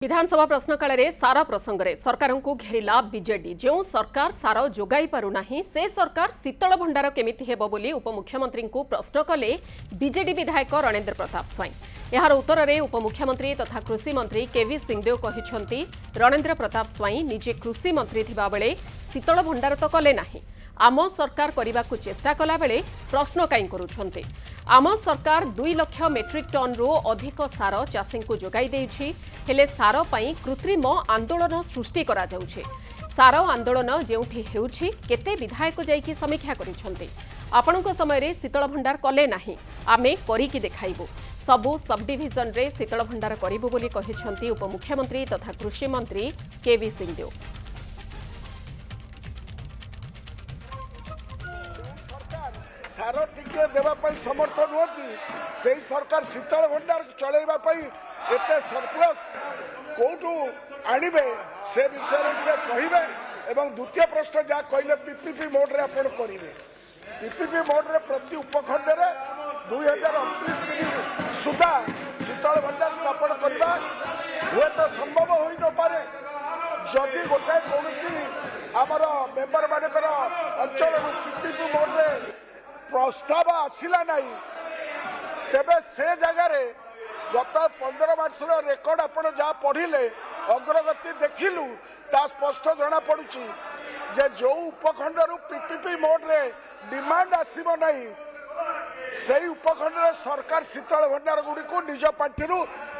विधानसभा प्रश्नकाल में सारा प्रसंग में सरकार को घेरिला बीजेडी जो सरकार सार जोगाई पारुना से सरकार शीतल भंडार केमिति हेबो बोली उपमुख्यमंत्री को प्रश्न कले बीजेडी विधायक रणेंद्र प्रताप स्वाई। यार उत्तर में उपमुख्यमंत्री तथा कृषि मंत्री केवी सिंहदेव कहिसेंती रणेंद्र प्रताप स्वाई निजे कृषि मंत्री थिबा बेले शीतल भंडार तो कले नाही। आम सरकार करने को चेष्टा कला बेले प्रश्न कहीं करुछंती। आम सरकार 2 लाख मेट्रिक टन रु अधिक सार चाषी को जोगाई देछि, हेले सार पई कृत्रिम आंदोलन सृष्टि करा जाउछि। सार आंदोलन जेउठी हेउछि केते विधायक जाइकी समीक्षा करिछंती। आपणको समय रे शीतल भंडार कले नाही, आमे करिकी देखाइबु। सबु सब डिविजन रे शीतल भंडार करिबु बोली कहिछंती उपमुख्यमंत्री तथा कृषि मंत्री केवी सिंहदेव। सार टिके देवाई समर्थ नुहति से सरकार शीतल भंडार चलैवाई एत सरप्लस कौटू आणवे से विषय कहे। एवं द्वितीय प्रश्न जहाँ कहले पीपीपी मोड रे आपण करेंगे। पीपीपी मोड रे प्रति उपखंड में 2029 सुधा शीतल भंडार स्थापन करवा हुए तो संभव हो न पारे। जदि गोटाए कौन आमर मेम्बर मानकर अंचल पीपीपी मोड रे प्रस्ताव आसला नहीं तेबे से जगार गत 15 वर्ष रेकर्ड आप जहाँ पढ़िले अग्रगति देखिलु ता स्पष्ट जना पड़ुची जे जो उपखंड पीपीपी मोड रे डिमांड आसीबो नहीं से उपखंड सरकार शीतल भंडार गुड़ी को निज पार्टी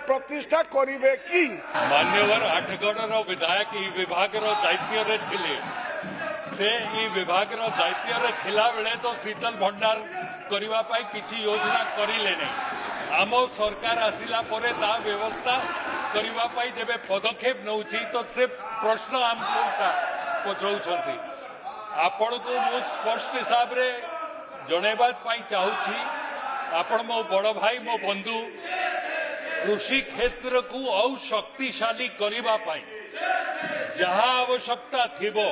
प्रतिष्ठा करिवे कि मान्यवर आठगढ़ विधायक विभाग दायित्व थे से विभाग दायित्व थिला बेले तो शीतल भंडार करने किसी योजना करिले नहीं। आम सरकार आसिला परे ता व्यवस्था करने जब पदक्षेप नौछि तो से प्रश्न आमको पचाउछंती। आपण को मु स्पष्ट हिसाब रे जणेबा चाहूछि आपण मो बड़ भाई मो बंधु कृषि क्षेत्र को और शक्तिशाली करने जहाँ आवश्यकता थिबो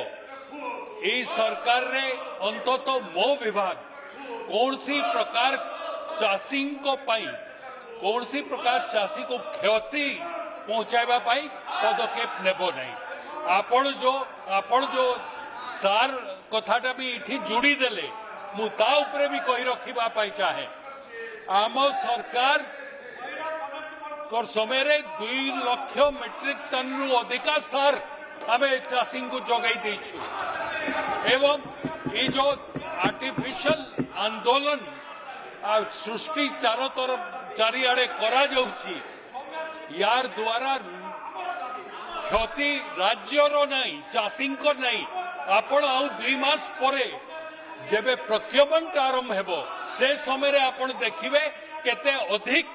यही सरकार ने अंतत मो विभाग कौन सी प्रकार चाषी को कौन सी प्रकार चाषी को क्षति पहुंचाइबा पदक्षेप नेबो नहीं। आपण जो सार कथाटा भी इठी जोड़ी देले मुता उपरे भी कही रखिबा चाहे। आम सरकार कर समय 2 लाख मेट्रिक टन रु अधिका सार आमे चाषी को जगाई देछु। एवं ये जो आर्टिफिशियल आंदोलन सृष्टि चारों तरफ चारिआडे करा जाउछि यार द्वारा क्षति राज्यर नहीं चाषी को नहीं। आपण आउ 2 मास परे जेबे प्रक्रियमेंट आरंभ हेबो से समय रे आपण देखिबे केते अधिक